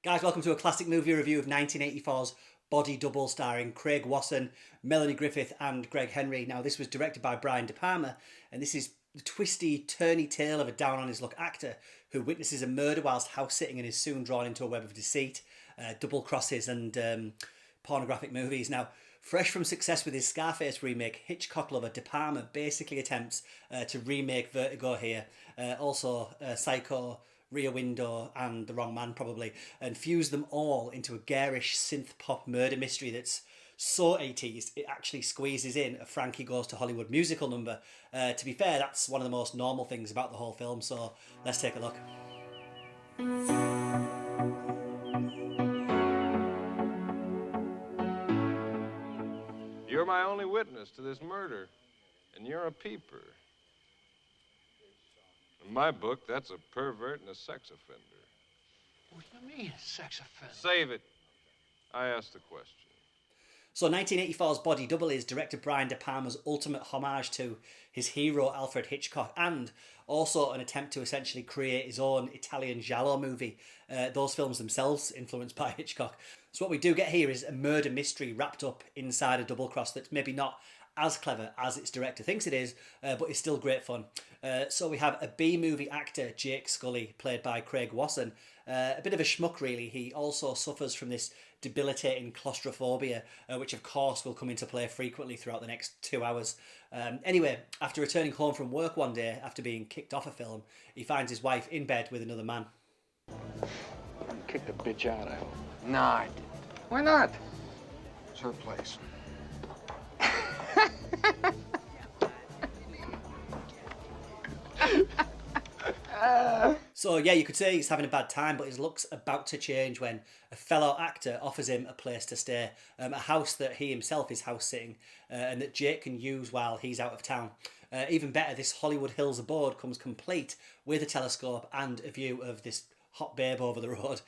Guys, welcome to a classic movie review of 1984's Body Double, starring Craig Wasson, Melanie Griffith and Greg Henry. Now, this was directed by Brian De Palma, and this is the twisty, turny tale of a down-on-his-luck actor who witnesses a murder whilst house-sitting and is soon drawn into a web of deceit, double crosses and pornographic movies. Now, fresh from success with his Scarface remake, Hitchcock lover De Palma basically attempts to remake Vertigo here. Also, Psycho, Rear Window and The Wrong Man probably, and fuse them all into a garish synth pop murder mystery that's so 80s it actually squeezes in a Frankie Goes to Hollywood musical number. To be fair, that's one of the most normal things about the whole film, so let's take a look. You're my only witness to this murder, and you're a peeper. In my book, that's a pervert and a sex offender. What do you mean, sex offender? Save it. I asked the question. So 1984's Body Double is director Brian De Palma's ultimate homage to his hero Alfred Hitchcock, and also an attempt to essentially create his own Italian giallo movie. Those films themselves influenced by Hitchcock. So what we do get here is a murder mystery wrapped up inside a double cross that's maybe not as clever as its director thinks it is, but it's still great fun. So we have a B-movie actor, Jake Scully, played by Craig Wasson. A bit of a schmuck, really. He also suffers from this debilitating claustrophobia, which of course will come into play frequently throughout the next 2 hours. Anyway, after returning home from work one day after being kicked off a film, he finds his wife in bed with another man. Kick the bitch out, I hope. No, I didn't. Why not? It's her place. So yeah, you could say he's having a bad time, but his luck's about to change when a fellow actor offers him a place to stay, a house that he himself is house sitting, and that Jake can use while he's out of town. Even better, this Hollywood Hills abode comes complete with a telescope and a view of this hot babe over the road.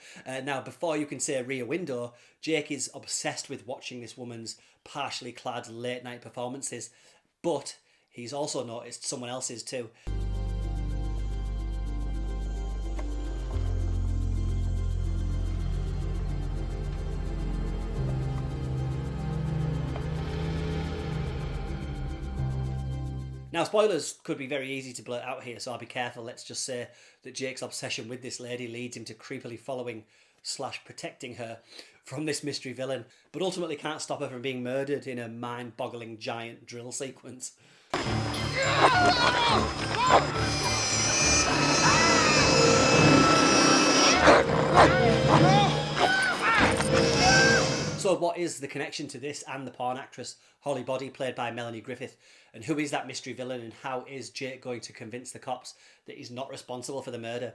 Now, before you can say Rear Window, Jake is obsessed with watching this woman's partially clad late night performances, but he's also noticed someone else's too. Now, spoilers could be very easy to blurt out here, so I'll be careful. Let's just say that Jake's obsession with this lady leads him to creepily following / protecting her from this mystery villain, but ultimately can't stop her from being murdered in a mind-boggling giant drill sequence. So what is the connection to this and the porn actress Holly Body, played by Melanie Griffith? And who is that mystery villain, and how is Jake going to convince the cops that he's not responsible for the murder?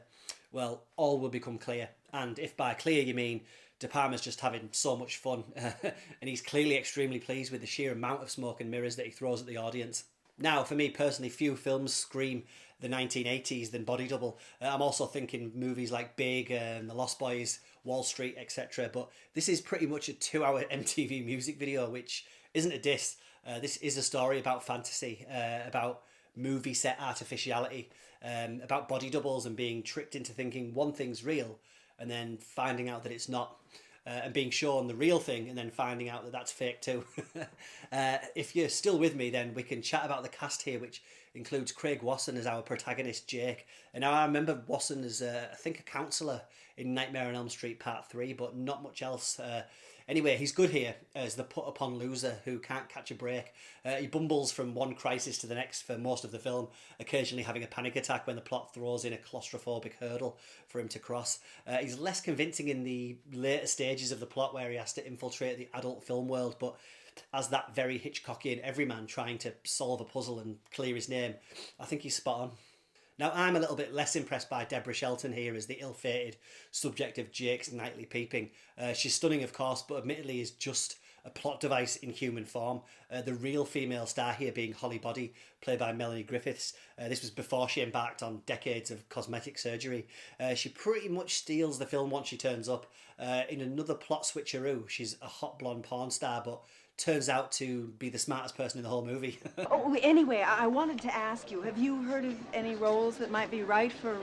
Well, all will become clear. And if by clear you mean De Palma's just having so much fun, and he's clearly extremely pleased with the sheer amount of smoke and mirrors that he throws at the audience. Now, for me personally, few films scream the 1980s than Body Double. I'm also thinking movies like Big and The Lost Boys, Wall Street, etc. But this is pretty much a 2-hour MTV music video, which isn't a diss. This is a story about fantasy, about movie set artificiality, about body doubles and being tricked into thinking one thing's real and then finding out that it's not. And being shown the real thing and then finding out that that's fake too. If you're still with me, then we can chat about the cast here, which includes Craig Wasson as our protagonist Jake. And now I remember Wasson as I think a counsellor in Nightmare on Elm Street Part 3, but not much else. Anyway, he's good here as the put-upon loser who can't catch a break. He bumbles from one crisis to the next for most of the film, occasionally having a panic attack when the plot throws in a claustrophobic hurdle for him to cross. He's less convincing in the later stages of the plot where he has to infiltrate the adult film world, but as that very Hitchcockian everyman trying to solve a puzzle and clear his name, I think he's spot on. Now, I'm a little bit less impressed by Deborah Shelton here as the ill-fated subject of Jake's nightly peeping. She's stunning, of course, but admittedly is just a plot device in human form. The real female star here being Holly Body, played by Melanie Griffiths. This was before she embarked on decades of cosmetic surgery. She pretty much steals the film once she turns up. In another plot switcheroo, she's a hot blonde porn star, but turns out to be the smartest person in the whole movie. Oh, anyway, I wanted to ask you, have you heard of any roles that might be right for,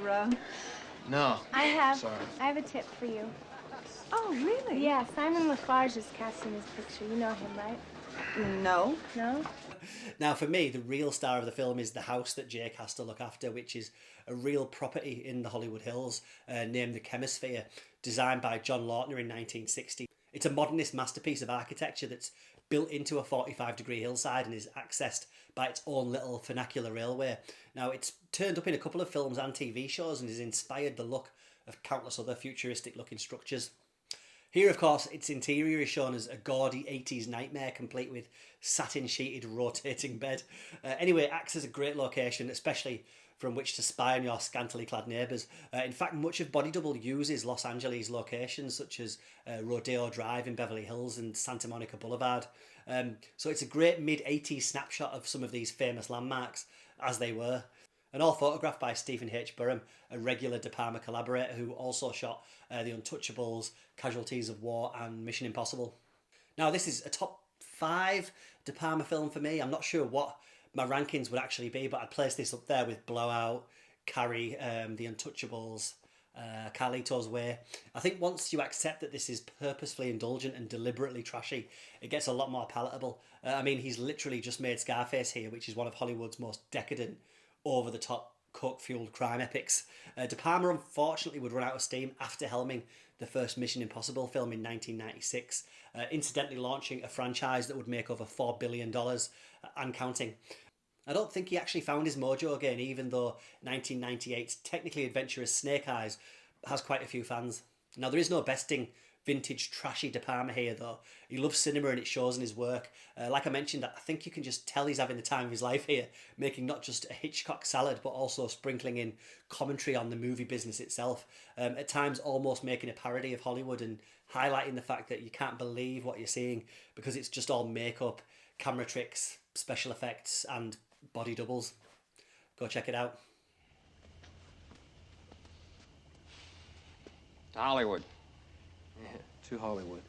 No. I have. Sorry. I have a tip for you. Oh, really? Yeah, Simon Lafarge is casting this picture. You know him, right? No. No? Now, for me, the real star of the film is the house that Jake has to look after, which is a real property in the Hollywood Hills, named the Chemisphere, designed by John Lautner in 1960. It's a modernist masterpiece of architecture that's built into a 45-degree hillside and is accessed by its own little vernacular railway. Now, it's turned up in a couple of films and TV shows and has inspired the look of countless other futuristic-looking structures. Here, of course, its interior is shown as a gaudy 80s nightmare, complete with satin-sheeted rotating bed. Anyway, it acts as a great location, especially from which to spy on your scantily clad neighbours. In fact, much of Body Double uses Los Angeles locations, such as Rodeo Drive in Beverly Hills and Santa Monica Boulevard. So it's a great mid-80s snapshot of some of these famous landmarks, as they were. And all photographed by Stephen H. Burham, a regular De Palma collaborator who also shot The Untouchables, Casualties of War and Mission Impossible. Now, this is a top 5 De Palma film for me. I'm not sure what my rankings would actually be, but I'd place this up there with Blowout, Carrie, The Untouchables, Carlito's Way. I think once you accept that this is purposefully indulgent and deliberately trashy, it gets a lot more palatable. I mean, he's literally just made Scarface here, which is one of Hollywood's most decadent, over-the-top, coke-fueled crime epics. De Palma unfortunately would run out of steam after helming the first Mission Impossible film in 1996, incidentally launching a franchise that would make over $4 billion and counting. I don't think he actually found his mojo again, even though 1998's technically adventurous Snake Eyes has quite a few fans. Now, there is no besting vintage trashy De Palma here, though. He loves cinema and it shows in his work. Like I mentioned, I think you can just tell he's having the time of his life here, making not just a Hitchcock salad, but also sprinkling in commentary on the movie business itself. At times almost making a parody of Hollywood and highlighting the fact that you can't believe what you're seeing because it's just all makeup, camera tricks, special effects, and body doubles. Go check it out. To Hollywood. Yeah, to Hollywood.